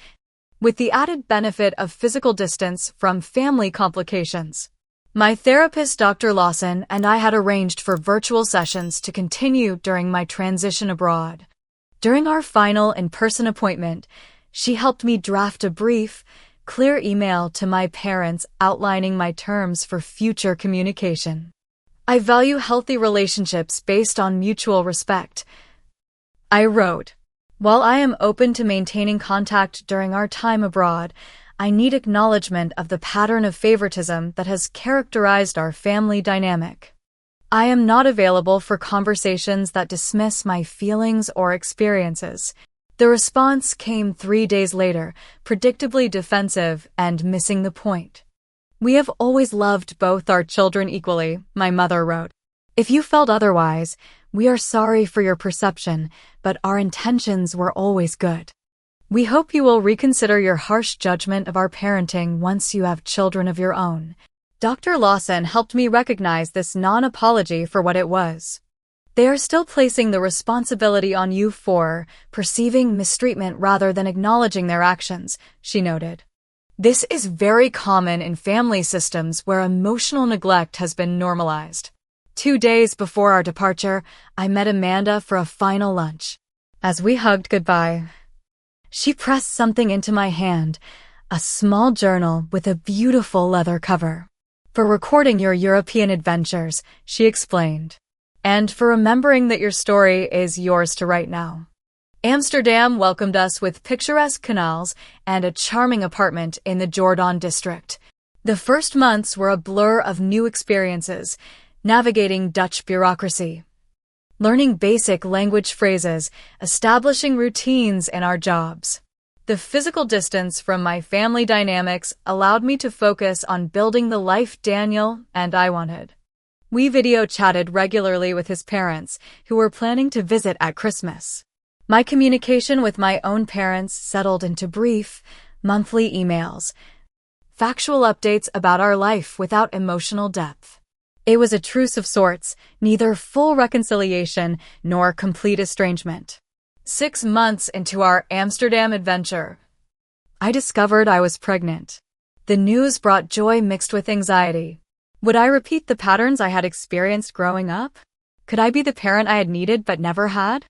with the added benefit of physical distance from family complications. My therapist, Dr. Lawson, and I had arranged for virtual sessions to continue during my transition abroad. During our final in-person appointment, she helped me draft a brief, clear email to my parents outlining my terms for future communication. "I value healthy relationships based on mutual respect," I wrote. "While I am open to maintaining contact during our time abroad, I need acknowledgement of the pattern of favoritism that has characterized our family dynamic. I am not available for conversations that dismiss my feelings or experiences." The response came 3 days later, predictably defensive and missing the point. "We have always loved both our children equally," my mother wrote. "If you felt otherwise, we are sorry for your perception, but our intentions were always good. We hope you will reconsider your harsh judgment of our parenting once you have children of your own." Dr. Lawson helped me recognize this non-apology for what it was. "They are still placing the responsibility on you for perceiving mistreatment rather than acknowledging their actions," she noted. This is very common in family systems where emotional neglect has been normalized. 2 days before our departure, I met Amanda for a final lunch. As we hugged goodbye, she pressed something into my hand, a small journal with a beautiful leather cover. "For recording your European adventures," she explained. "And for remembering that your story is yours to write now." Amsterdam welcomed us with picturesque canals and a charming apartment in the Jordan district. The first months were a blur of new experiences, navigating Dutch bureaucracy, learning basic language phrases, establishing routines in our jobs. The physical distance from my family dynamics allowed me to focus on building the life Daniel and I wanted. We video chatted regularly with his parents, who were planning to visit at Christmas. My communication with my own parents settled into brief, monthly emails, factual updates about our life without emotional depth. It was a truce of sorts, neither full reconciliation nor complete estrangement. 6 months into our Amsterdam adventure, I discovered I was pregnant. The news brought joy mixed with anxiety. Would I repeat the patterns I had experienced growing up? Could I be the parent I had needed but never had?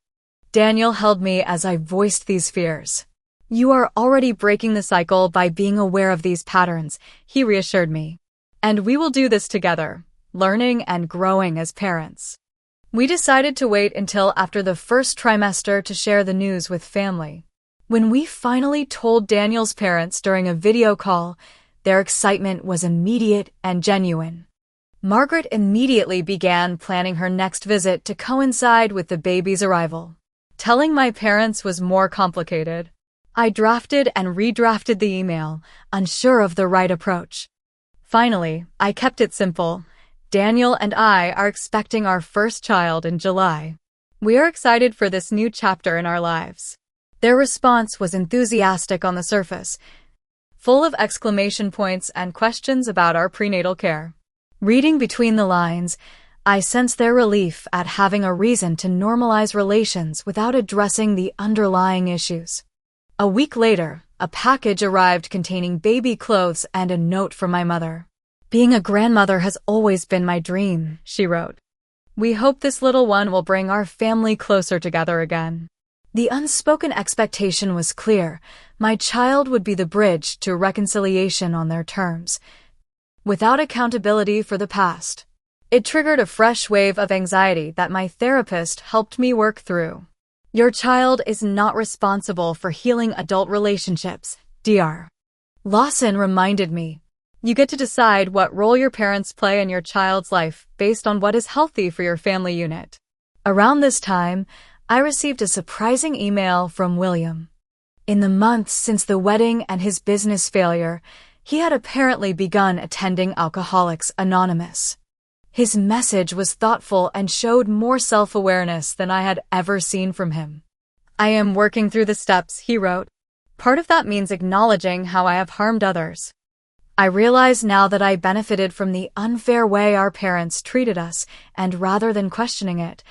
Daniel held me as I voiced these fears. "You are already breaking the cycle by being aware of these patterns," he reassured me. "And we will do this together, learning and growing as parents." We decided to wait until after the first trimester to share the news with family. When we finally told Daniel's parents during a video call, their excitement was immediate and genuine. Margaret immediately began planning her next visit to coincide with the baby's arrival. Telling my parents was more complicated. I drafted and redrafted the email, unsure of the right approach. Finally, I kept it simple. Daniel and I are expecting our first child in July. We are excited for this new chapter in our lives. Their response was enthusiastic on the surface, full of exclamation points and questions about our prenatal care. Reading between the lines, I sensed their relief at having a reason to normalize relations without addressing the underlying issues. A week later, a package arrived containing baby clothes and a note from my mother. "Being a grandmother has always been my dream," she wrote. "We hope this little one will bring our family closer together again." The unspoken expectation was clear. My child would be the bridge to reconciliation on their terms, without accountability for the past. It triggered a fresh wave of anxiety that my therapist helped me work through. Your child is not responsible for healing adult relationships, Dr. Lawson reminded me. You get to decide what role your parents play in your child's life based on what is healthy for your family unit. Around this time, I received a surprising email from William. In the months since the wedding and his business failure, he had apparently begun attending Alcoholics Anonymous. His message was thoughtful and showed more self-awareness than I had ever seen from him. "I am working through the steps," he wrote. "Part of that means acknowledging how I have harmed others. I realize now that I benefited from the unfair way our parents treated us, and rather than questioning it,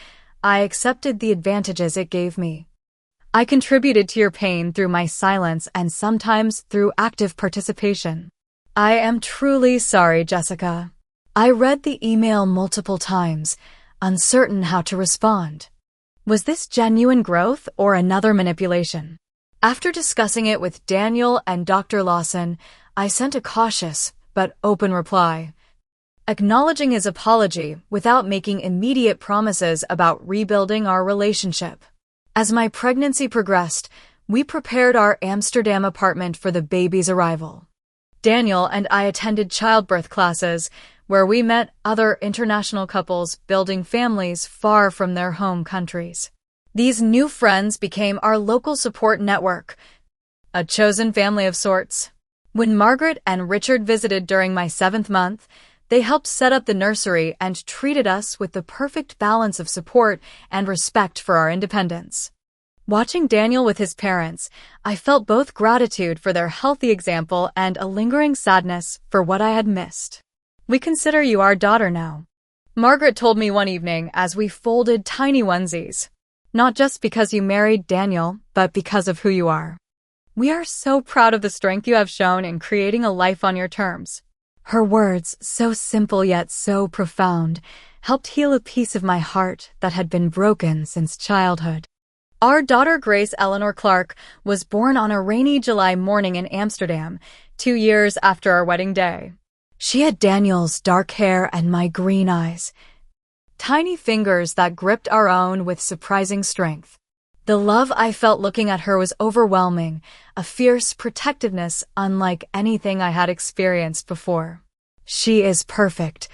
I accepted the advantages it gave me. I contributed to your pain through my silence and sometimes through active participation. I am truly sorry, Jessica." I read the email multiple times, uncertain how to respond. Was this genuine growth or another manipulation? After discussing it with Daniel and Dr. Lawson, I sent a cautious but open reply, acknowledging his apology without making immediate promises about rebuilding our relationship. As my pregnancy progressed, we prepared our Amsterdam apartment for the baby's arrival. Daniel and I attended childbirth classes, where we met other international couples building families far from their home countries. These new friends became our local support network, a chosen family of sorts. When Margaret and Richard visited during my 7th month, they helped set up the nursery and treated us with the perfect balance of support and respect for our independence. Watching Daniel with his parents, I felt both gratitude for their healthy example and a lingering sadness for what I had missed. "We consider you our daughter now," Margaret told me one evening as we folded tiny onesies. "Not just because you married Daniel, but because of who you are. We are so proud of the strength you have shown in creating a life on your terms." Her words, so simple yet so profound, helped heal a piece of my heart that had been broken since childhood. Our daughter Grace Eleanor Clark was born on a rainy July morning in Amsterdam, 2 years after our wedding day. She had Daniel's dark hair and my green eyes, tiny fingers that gripped our own with surprising strength. The love I felt looking at her was overwhelming, a fierce protectiveness unlike anything I had experienced before. "She is perfect,"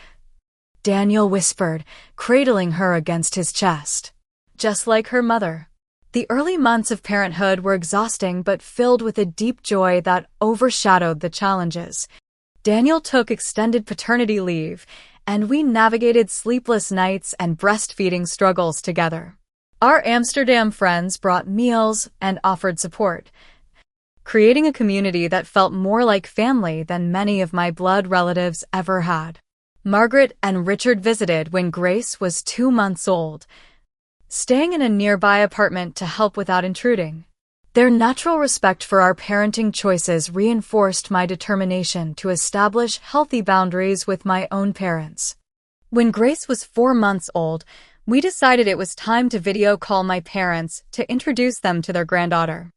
Daniel whispered, cradling her against his chest. "Just like her mother." The early months of parenthood were exhausting but filled with a deep joy that overshadowed the challenges. Daniel took extended paternity leave, and we navigated sleepless nights and breastfeeding struggles together. Our Amsterdam friends brought meals and offered support, creating a community that felt more like family than many of my blood relatives ever had. Margaret and Richard visited when Grace was 2 months old, staying in a nearby apartment to help without intruding. Their natural respect for our parenting choices reinforced my determination to establish healthy boundaries with my own parents. When Grace was 4 months old, we decided it was time to video call my parents to introduce them to their granddaughter.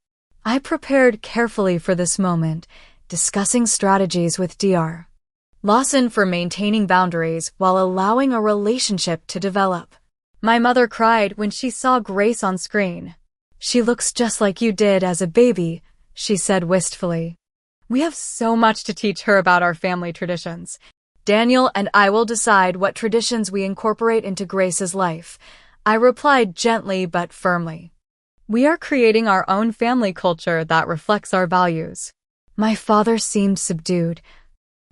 I prepared carefully for this moment, discussing strategies with Dr. Lawson for maintaining boundaries while allowing a relationship to develop. My mother cried when she saw Grace on screen. "She looks just like you did as a baby," she said wistfully. "We have so much to teach her about our family traditions." Daniel and I will decide what traditions we incorporate into Grace's life, I replied gently but firmly. We are creating our own family culture that reflects our values. My father seemed subdued,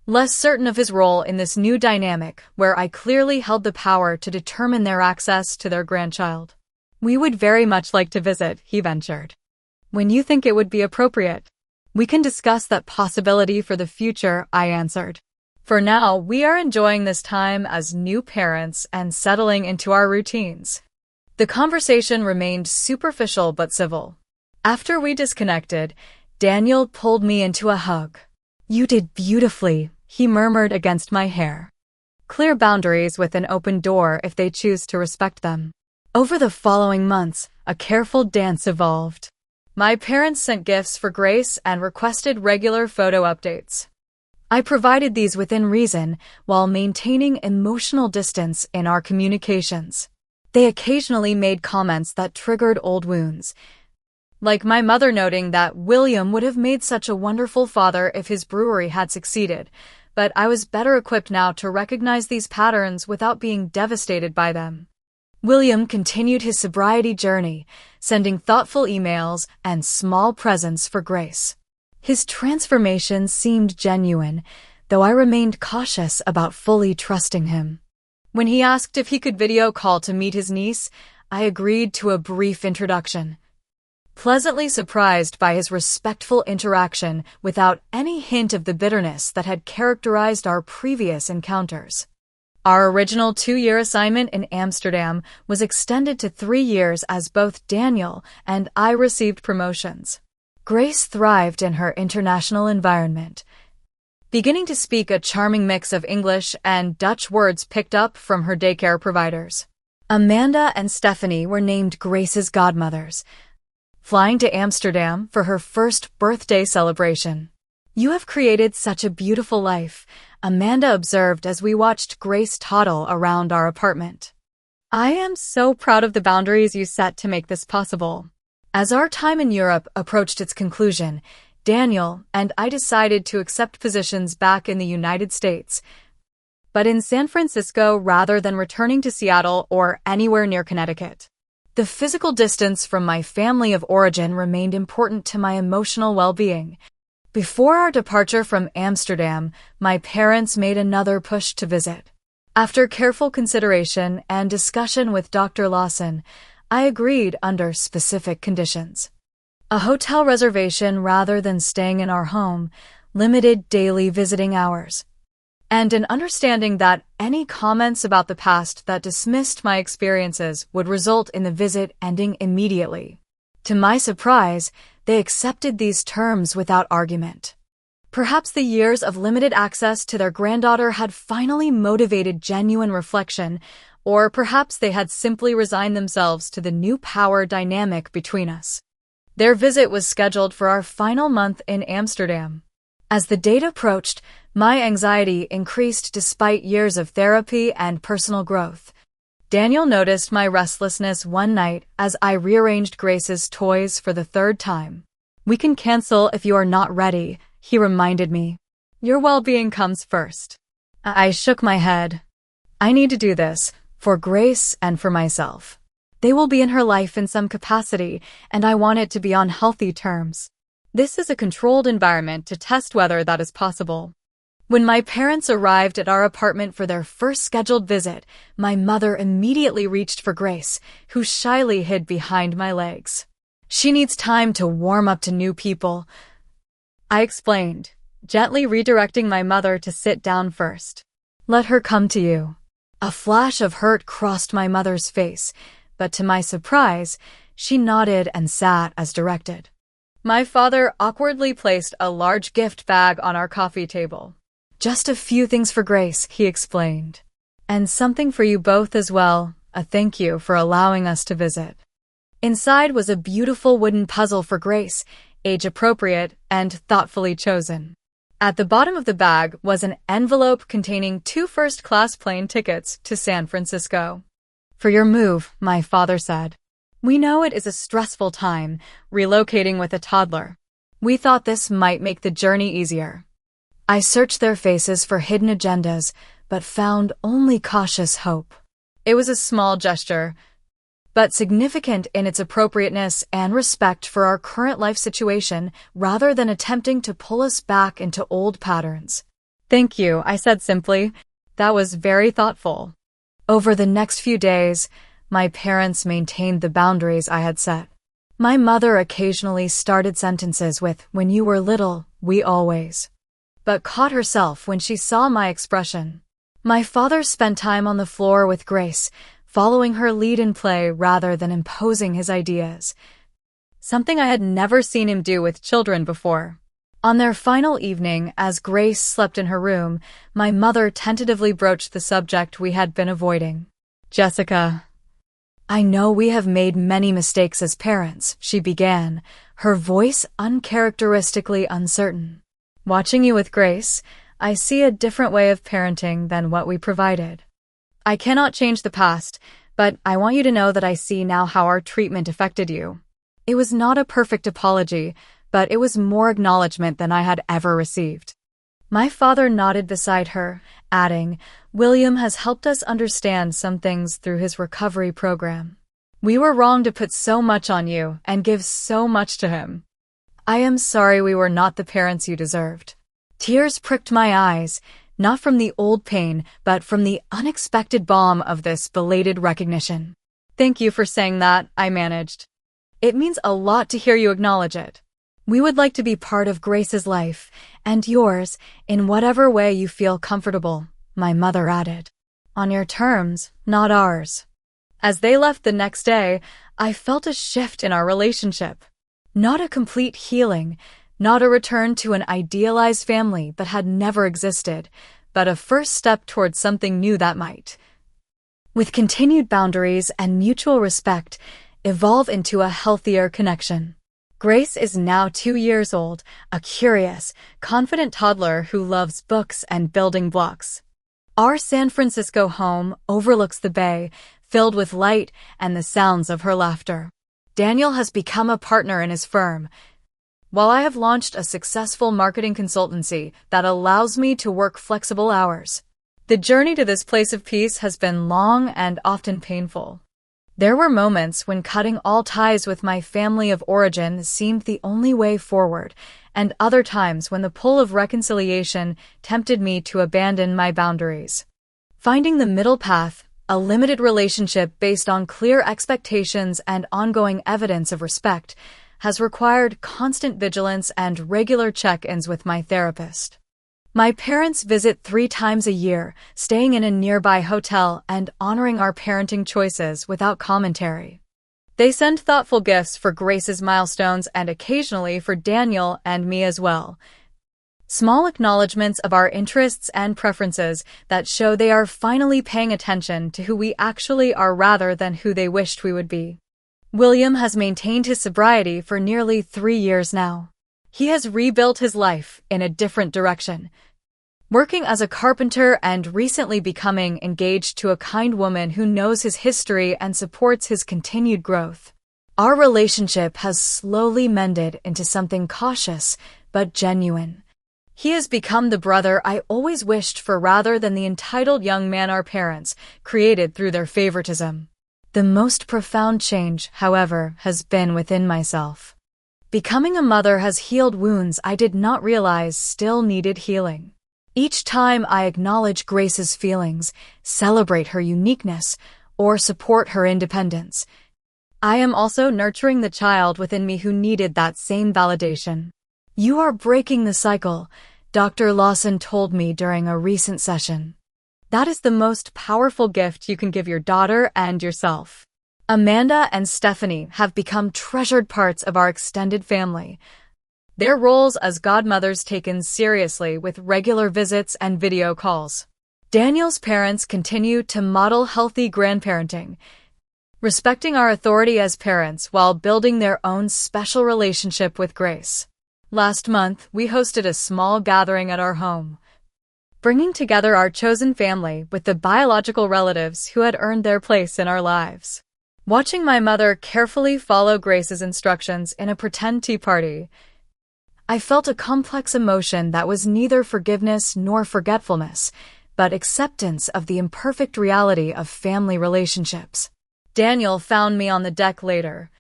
less certain of his role in this new dynamic where I clearly held the power to determine their access to their grandchild. We would very much like to visit, he ventured. When you think it would be appropriate, we can discuss that possibility for the future, I answered. For now, we are enjoying this time as new parents and settling into our routines. The conversation remained superficial but civil. After we disconnected, Daniel pulled me into a hug. You did beautifully, he murmured against my hair. Clear boundaries with an open door if they choose to respect them. Over the following months, a careful dance evolved. My parents sent gifts for Grace and requested regular photo updates. I provided these within reason while maintaining emotional distance in our communications. They occasionally made comments that triggered old wounds, like my mother noting that William would have made such a wonderful father if his brewery had succeeded, but I was better equipped now to recognize these patterns without being devastated by them. William continued his sobriety journey, sending thoughtful emails and small presents for Grace. His transformation seemed genuine, though I remained cautious about fully trusting him. When he asked if he could video call to meet his niece, I agreed to a brief introduction. Pleasantly surprised by his respectful interaction without any hint of the bitterness that had characterized our previous encounters. Our original 2-year assignment in Amsterdam was extended to 3 years as both Daniel and I received promotions. Grace thrived in her international environment, beginning to speak a charming mix of English and Dutch words picked up from her daycare providers. Amanda and Stephanie were named Grace's godmothers, flying to Amsterdam for her first birthday celebration. You have created such a beautiful life, Amanda observed as we watched Grace toddle around our apartment. I am so proud of the boundaries you set to make this possible. As our time in Europe approached its conclusion, Daniel and I decided to accept positions back in the United States, but in San Francisco rather than returning to Seattle or anywhere near Connecticut. The physical distance from my family of origin remained important to my emotional well-being. Before our departure from Amsterdam, my parents made another push to visit. After careful consideration and discussion with Dr. Lawson, I agreed under specific conditions. A hotel reservation rather than staying in our home, limited daily visiting hours, and an understanding that any comments about the past that dismissed my experiences would result in the visit ending immediately. To my surprise, they accepted these terms without argument. Perhaps the years of limited access to their granddaughter had finally motivated genuine reflection, or perhaps they had simply resigned themselves to the new power dynamic between us. Their visit was scheduled for our final month in Amsterdam. As the date approached, my anxiety increased despite years of therapy and personal growth. Daniel noticed my restlessness one night as I rearranged Grace's toys for the 3rd time. We can cancel if you are not ready, he reminded me. Your well-being comes first. I shook my head. I need to do this, for Grace and for myself. They will be in her life in some capacity, and I want it to be on healthy terms. This is a controlled environment to test whether that is possible. When my parents arrived at our apartment for their first scheduled visit, my mother immediately reached for Grace, who shyly hid behind my legs. She needs time to warm up to new people, I explained, gently redirecting my mother to sit down first. Let her come to you. A flash of hurt crossed my mother's face, but to my surprise, she nodded and sat as directed. My father awkwardly placed a large gift bag on our coffee table. Just a few things for Grace, he explained. And something for you both as well, a thank you for allowing us to visit. Inside was a beautiful wooden puzzle for Grace, age-appropriate and thoughtfully chosen. At the bottom of the bag was an envelope containing 2 first-class plane tickets to San Francisco. For your move, my father said. We know it is a stressful time, relocating with a toddler. We thought this might make the journey easier. I searched their faces for hidden agendas, but found only cautious hope. It was a small gesture, but significant in its appropriateness and respect for our current life situation rather than attempting to pull us back into old patterns. "Thank you," I said simply. "That was very thoughtful." Over the next few days, my parents maintained the boundaries I had set. My mother occasionally started sentences with, "When you were little, we always," but caught herself when she saw my expression. My father spent time on the floor with Grace, following her lead in play rather than imposing his ideas, something I had never seen him do with children before. On their final evening, as Grace slept in her room, my mother tentatively broached the subject we had been avoiding. "Jessica, I know we have made many mistakes as parents," she began, her voice uncharacteristically uncertain. "Watching you with Grace, I see a different way of parenting than what we provided. I cannot change the past, but I want you to know that I see now how our treatment affected you." It was not a perfect apology, but it was more acknowledgement than I had ever received. My father nodded beside her, adding, "William has helped us understand some things through his recovery program. We were wrong to put so much on you and give so much to him. I am sorry we were not the parents you deserved." Tears pricked my eyes, not from the old pain, but from the unexpected balm of this belated recognition. "Thank you for saying that," I managed. "It means a lot to hear you acknowledge it. We would like to be part of Grace's life, and yours, in whatever way you feel comfortable," my mother added. "On your terms, not ours." As they left the next day, I felt a shift in our relationship. Not a complete healing, not a return to an idealized family that had never existed, but a first step towards something new that might, with continued boundaries and mutual respect, evolve into a healthier connection. Grace is now 2 years old, a curious, confident toddler who loves books and building blocks. Our San Francisco home overlooks the bay, filled with light and the sounds of her laughter. Daniel has become a partner in his firm, while I have launched a successful marketing consultancy that allows me to work flexible hours. The journey to this place of peace has been long and often painful. There were moments when cutting all ties with my family of origin seemed the only way forward, and other times when the pull of reconciliation tempted me to abandon my boundaries. Finding the middle path, a limited relationship based on clear expectations and ongoing evidence of respect, has required constant vigilance and regular check-ins with my therapist. My parents visit 3 times a year, staying in a nearby hotel and honoring our parenting choices without commentary. They send thoughtful gifts for Grace's milestones and occasionally for Daniel and me as well. Small acknowledgments of our interests and preferences that show they are finally paying attention to who we actually are rather than who they wished we would be. William has maintained his sobriety for nearly 3 years now. He has rebuilt his life in a different direction, working as a carpenter and recently becoming engaged to a kind woman who knows his history and supports his continued growth. Our relationship has slowly mended into something cautious but genuine. He has become the brother I always wished for rather than the entitled young man our parents created through their favoritism. The most profound change, however, has been within myself. Becoming a mother has healed wounds I did not realize still needed healing. Each time I acknowledge Grace's feelings, celebrate her uniqueness, or support her independence, I am also nurturing the child within me who needed that same validation. "You are breaking the cycle," Dr. Lawson told me during a recent session. That is the most powerful gift you can give your daughter and yourself. Amanda and Stephanie have become treasured parts of our extended family, their roles as godmothers taken seriously with regular visits and video calls. Daniel's parents continue to model healthy grandparenting, respecting our authority as parents while building their own special relationship with Grace. Last month, we hosted a small gathering at our home, bringing together our chosen family with the biological relatives who had earned their place in our lives. Watching my mother carefully follow Grace's instructions in a pretend tea party, I felt a complex emotion that was neither forgiveness nor forgetfulness, but acceptance of the imperfect reality of family relationships. Daniel found me on the deck later,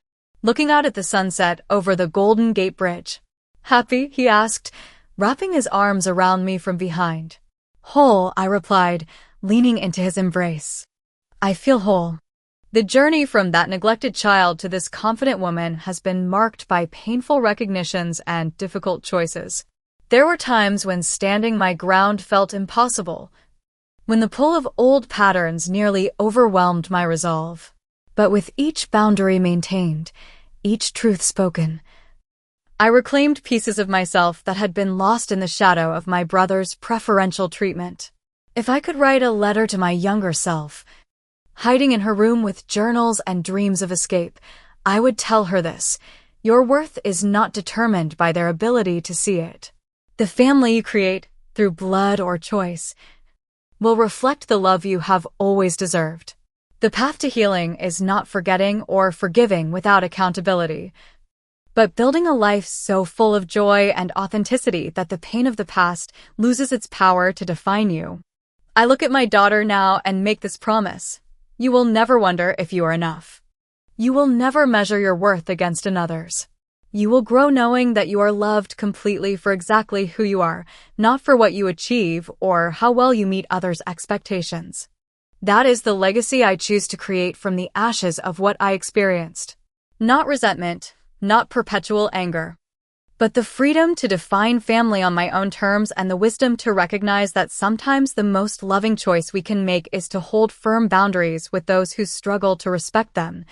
looking out at the sunset over the Golden Gate Bridge. "Happy?" he asked, wrapping his arms around me from behind. "Whole," I replied, leaning into his embrace. "I feel whole." The journey from that neglected child to this confident woman has been marked by painful recognitions and difficult choices. There were times when standing my ground felt impossible, when the pull of old patterns nearly overwhelmed my resolve. But with each boundary maintained, each truth spoken, I reclaimed pieces of myself that had been lost in the shadow of my brother's preferential treatment. If I could write a letter to my younger self, hiding in her room with journals and dreams of escape, I would tell her this: your worth is not determined by their ability to see it. The family you create, through blood or choice, will reflect the love you have always deserved. The path to healing is not forgetting or forgiving without accountability, but building a life so full of joy and authenticity that the pain of the past loses its power to define you. I look at my daughter now and make this promise: you will never wonder if you are enough. You will never measure your worth against another's. You will grow knowing that you are loved completely for exactly who you are, not for what you achieve or how well you meet others' expectations. That is the legacy I choose to create from the ashes of what I experienced. Not resentment, not perpetual anger, but the freedom to define family on my own terms and the wisdom to recognize that sometimes the most loving choice we can make is to hold firm boundaries with those who struggle to respect them.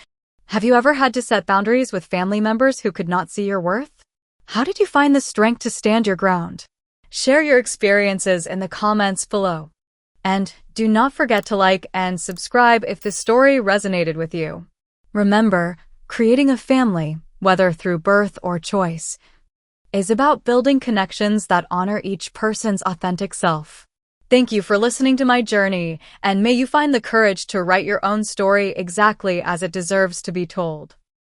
Have you ever had to set boundaries with family members who could not see your worth? How did you find the strength to stand your ground? Share your experiences in the comments below. And do not forget to like and subscribe if this story resonated with you. Remember, creating a family, whether through birth or choice, is about building connections that honor each person's authentic self. Thank you for listening to my journey, and may you find the courage to write your own story exactly as it deserves to be told.